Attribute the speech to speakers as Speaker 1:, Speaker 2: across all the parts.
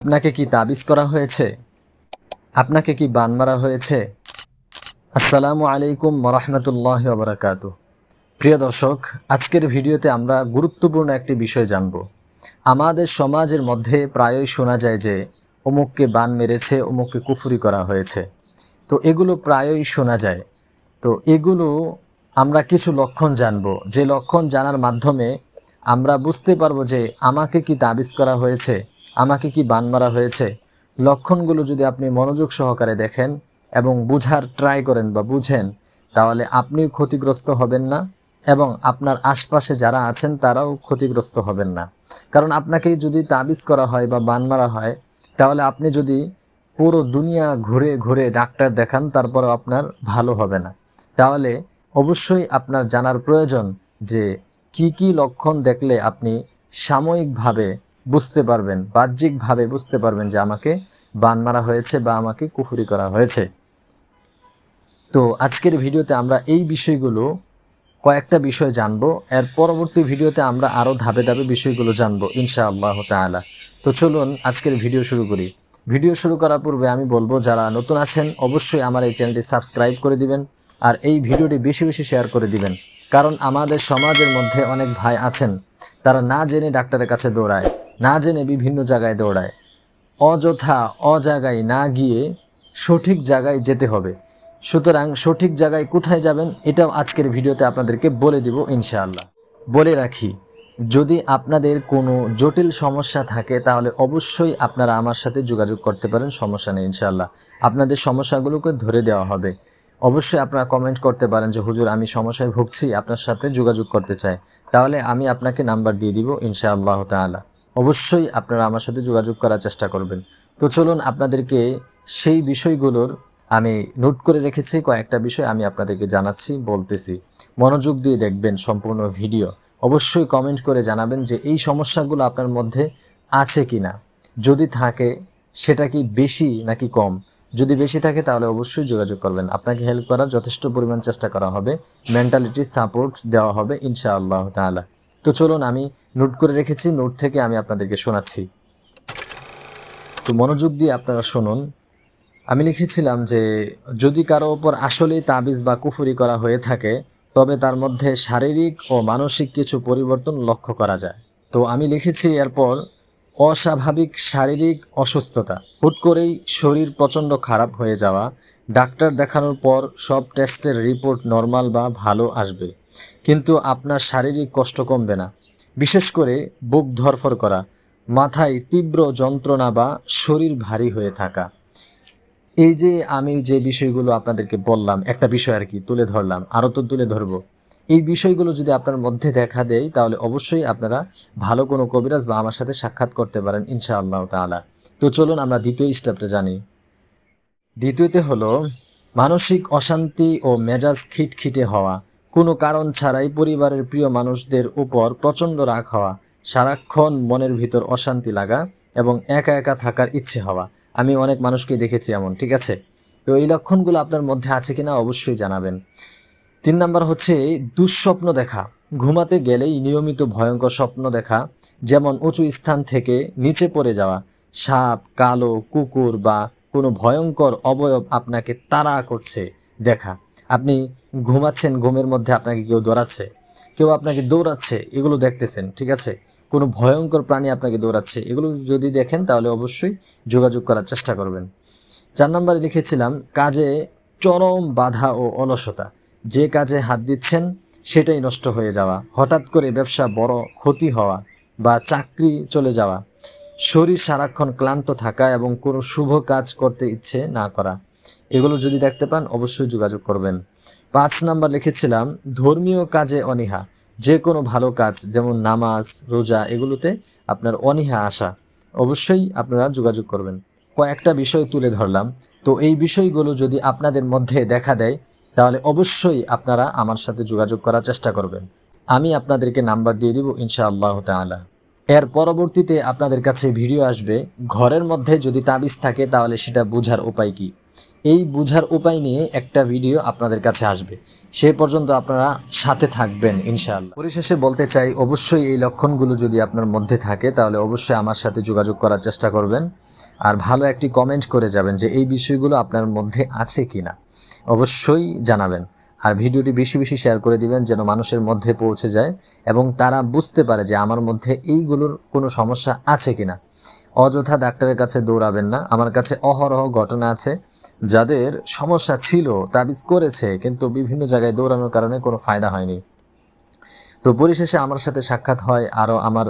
Speaker 1: আপনাকে কি তাবিজ করা হয়েছে? আপনাকে কি বান মারা হয়েছে? আসসালামু আলাইকুম ওয়া রাহমাতুল্লাহি ওয়া বারাকাতুহু। প্রিয় দর্শক, আজকের ভিডিওতে আমরা গুরুত্বপূর্ণ একটি বিষয় জানব। আমাদের সমাজের মধ্যে প্রায়ই শোনা যায় যে অমুককে বান মেরেছে, অমুককে কুফরি করা হয়েছে। তো এগুলো প্রায়ই শোনা যায়। তো এগুলো আমরা কিছু লক্ষণ জানব, যে লক্ষণ জানার মাধ্যমে আমরা বুঝতে পারবো যে আমাকে কি তাবিজ করা হয়েছে, আমাকে কি বান মারা হয়েছে। লক্ষণগুলো যদি আপনি মনোযোগ সহকারে দেখেন এবং বুঝার ট্রাই করেন বা বুঝেন, তাহলে আপনিও ক্ষতিগ্রস্ত হবেন না এবং আপনার আশপাশে যারা আছেন তারাও ক্ষতিগ্রস্ত হবেন না। কারণ আপনাকে যদি তাবিজ করা হয় বা বান মারা হয়, তাহলে আপনি যদি পুরো দুনিয়া ঘুরে ঘুরে ডাক্তার দেখান, তারপরেও আপনার ভালো হবে না। তাহলে অবশ্যই আপনার জানার প্রয়োজন যে কি কি লক্ষণ দেখলে আপনি সাময়িকভাবে বুঝতে পারবেন, বাহ্যিকভাবে বুঝতে পারবেন যে আমাকে বান মারা হয়েছে বা আমাকে কুফরি করা হয়েছে। তো আজকের ভিডিওতে আমরা এই বিষয়গুলো কয়েকটা বিষয় জানবো। এর পরবর্তী ভিডিওতে আমরা আরও ধাপে ধাপে বিষয়গুলো জানবো ইনশাআল্লাহ তাআলা। তো চলুন আজকের ভিডিও শুরু করি। ভিডিও শুরু করার পূর্বে আমি বলবো, যারা নতুন আছেন অবশ্যই আমার এই চ্যানেলটি সাবস্ক্রাইব করে দিবেন আর এই ভিডিওটি বেশি বেশি শেয়ার করে দিবেন। কারণ আমাদের সমাজের মধ্যে অনেক ভাই আছেন, তারা না জেনে ডাক্তারের কাছে দৌড়ায়, না জেনে বিভিন্ন জায়গায় দৌড়ায়। অযথা অজায়গায় না গিয়ে সঠিক জায়গায় যেতে হবে। সুতরাং সঠিক জায়গায় কোথায় যাবেন এটাও আজকের ভিডিওতে আপনাদেরকে বলে দিব ইনশাআল্লাহ। বলে রাখি, যদি আপনাদের কোনো জটিল সমস্যা থাকে তাহলে অবশ্যই আপনারা আমার সাথে যোগাযোগ করতে পারেন, সমস্যা নেই ইনশাআল্লাহ। আপনাদের সমস্যাগুলোকে ধরে দেওয়া হবে। অবশ্যই আপনারা কমেন্ট করতে পারেন যে হুজুর আমি সমস্যায় ভুগছি, আপনার সাথে যোগাযোগ করতে চাই, তাহলে আমি আপনাকে নাম্বার দিয়ে দিব ইনশাআল্লাহ তাআলা। অবশ্যই আপনারা আমার সাথে যোগাযোগ করার চেষ্টা করবেন। তো চলুন আপনাদেরকে সেই বিষয়গুলোর আমি নোট করে রেখেছি, কয়েকটা বিষয় আমি আপনাদেরকে জানাচ্ছি, বলতেছি। মনোযোগ দিয়ে দেখবেন সম্পূর্ণ ভিডিও। অবশ্যই কমেন্ট করে জানাবেন যে এই সমস্যাগুলো আপনার মধ্যে আছে কি না। যদি থাকে সেটা কি বেশি নাকি কম। যদি বেশি থাকে তাহলে অবশ্যই যোগাযোগ করবেন, আপনাকে হেল্প করার যথেষ্ট পরিমাণ চেষ্টা করা হবে, মেন্টালিটি সাপোর্ট দেওয়া হবে ইনশাআল্লাহ তাআলা। তো চলুন, আমি নোট করে রেখেছি, নোট থেকে আমি আপনাদেরকে শোনাচ্ছি। তো মনোযোগ দিয়ে আপনারা শুনুন। আমি লিখেছিলাম যে যদি কারো ওপর আসলেই তাবিজ বা কুফরি করা হয়ে থাকে, তবে তার মধ্যে শারীরিক ও মানসিক কিছু পরিবর্তন লক্ষ্য করা যায়। তো আমি লিখেছি এরপর অস্বাভাবিক শারীরিক অসুস্থতা, হুট করেই শরীর প্রচণ্ড খারাপ হয়ে যাওয়া, ডাক্তার দেখানোর পর সব টেস্টের রিপোর্ট নর্মাল বা ভালো আসবে, কিন্তু আপনার শারীরিক কষ্ট কমবে না। বিশেষ করে বুক ধড়ফড় করা, মাথায় তীব্র যন্ত্রণা বা শরীর ভারী হয়ে থাকা। এই যে আমি যে বিষয়গুলো আপনাদেরকে বললাম, একটা বিষয় আর কি তুলে ধরলাম, আরও তো তুলে ধরবো। এই বিষয়গুলো যদি আপনার মধ্যে দেখা দেয় তাহলে অবশ্যই আপনারা ভালো কোনো কবিরাজ বা আমার সাথে সাক্ষাৎ করতে পারেন ইনশাআল্লাহ তাআলা। তো চলুন আমরা দ্বিতীয় স্টেপটা জানি। দ্বিতীয়তে হলো মানসিক অশান্তি ও মেজাজ খিটখিটে হওয়া, কোনো কারণ ছাড়াই পরিবারের প্রিয় মানুষদের উপর প্রচণ্ড রাগ হওয়া, সারাক্ষণ মনের ভিতর অশান্তি লাগা এবং একা একা থাকার ইচ্ছে হওয়া। আমি অনেক মানুষকে দেখেছি এমন, ঠিক আছে? তো এই লক্ষণগুলো আপনার মধ্যে আছে কিনা অবশ্যই জানাবেন। 3 নাম্বার হচ্ছে দুঃস্বপ্ন দেখা, ঘুমাতে গেলেই নিয়মিত ভয়ঙ্কর স্বপ্ন দেখা, যেমন উঁচু স্থান থেকে নিচে পড়ে যাওয়া, সাপ, কালো কুকুর বা কোনো ভয়ঙ্কর অবয়ব আপনাকে তাড়া করছে দেখা। আপনি ঘুমাচ্ছেন, ঘুমের মধ্যে আপনাকে কেউ দৌড়াচ্ছে, কেউ আপনাকে দৌড়াচ্ছে, এগুলো দেখতেছেন, ঠিক আছে? কোনো ভয়ঙ্কর প্রাণী আপনাকে দৌড়াচ্ছে, এগুলো যদি দেখেন তাহলে অবশ্যই যোগাযোগ করার চেষ্টা করবেন। 4 নম্বরে লিখেছিলাম কাজে চরম বাধা ও অলসতা, যে কাজে হাত দিচ্ছেন সেটাই নষ্ট হয়ে যাওয়া, হঠাৎ করে ব্যবসা বড় ক্ষতি হওয়া বা চাকরি চলে যাওয়া, শরীর সারাক্ষণ ক্লান্ত থাকা এবং কোনো শুভ কাজ করতে ইচ্ছে না করা। এগুলো যদি দেখতে পান অবশ্যই যোগাযোগ করবেন। 5 নাম্বার লিখেছিলাম ধর্মীয় কাজে অনীহা, যে কোনো ভালো কাজ যেমন নামাজ, রোজা, এগুলোতে আপনার অনীহা আসা, অবশ্যই আপনারা যোগাযোগ করবেন। কয়েকটা বিষয় তুলে ধরলাম। তো এই বিষয়গুলো যদি আপনাদের মধ্যে দেখা দেয় তাহলে অবশ্যই আপনারা আমার সাথে যোগাযোগ করার চেষ্টা করবেন। আমি আপনাদেরকে নাম্বার দিয়ে দিব ইনশাআল্লাহ তাআলা। এর পরবর্তীতে আপনাদের কাছে ভিডিও আসবে, ঘরের মধ্যে যদি তাবিজ থাকে তাহলে সেটা বোঝার উপায় কি। এই বুঝার উপায় নিয়ে একটা ভিডিও আপনাদের কাছে আসবে। সে পর্যন্ত আপনারা সাথে থাকবেন ইনশাআল্লাহ। পরিশেষে বলতে চাই, অবশ্যই এই লক্ষণগুলো যদি আপনার মধ্যে থাকে তাহলে অবশ্যই আমার সাথে যোগাযোগ করার চেষ্টা করবেন, আর ভালো একটি কমেন্ট করে যাবেন যে এই বিষয়গুলো আপনার মধ্যে আছে কিনা, অবশ্যই জানাবেন। আর ভিডিওটি বেশি বেশি শেয়ার করে দিবেন যেন মানুষের মধ্যে পৌঁছে যায় এবং তারা বুঝতে পারে যে আমার মধ্যে এইগুলোর কোনো সমস্যা আছে কিনা। অযথা ডাক্তারের কাছে দৌড়াবেন না। আমার কাছে অহরহ ঘটনা আছে যাদের সমস্যা ছিল, তাবিজ করেছে, কিন্তু বিভিন্ন জায়গায় দৌড়ানোর কারণে কোনো ফায়দা হয়নি। তো পরিশেষে আমার সাথে সাক্ষাৎ হয়, আরও আমার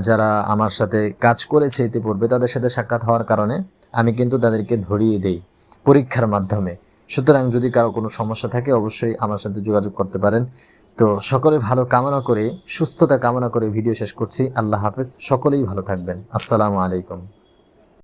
Speaker 1: যারা আমার সাথে কাজ করেছে ইতিপূর্বে তাদের সাথে সাক্ষাৎ হওয়ার কারণে আমি কিন্তু তাদেরকে ধরিয়ে দেই পরীক্ষার মাধ্যমে। সুতরাং যদি কারো কোনো সমস্যা থাকে অবশ্যই আমার সাথে যোগাযোগ করতে পারেন। তো সকলে ভালো কামনা করে, সুস্থতা কামনা করে ভিডিও শেষ করছি। আল্লাহ হাফেজ, সকলেই ভালো থাকবেন। আসসালামু আলাইকুম।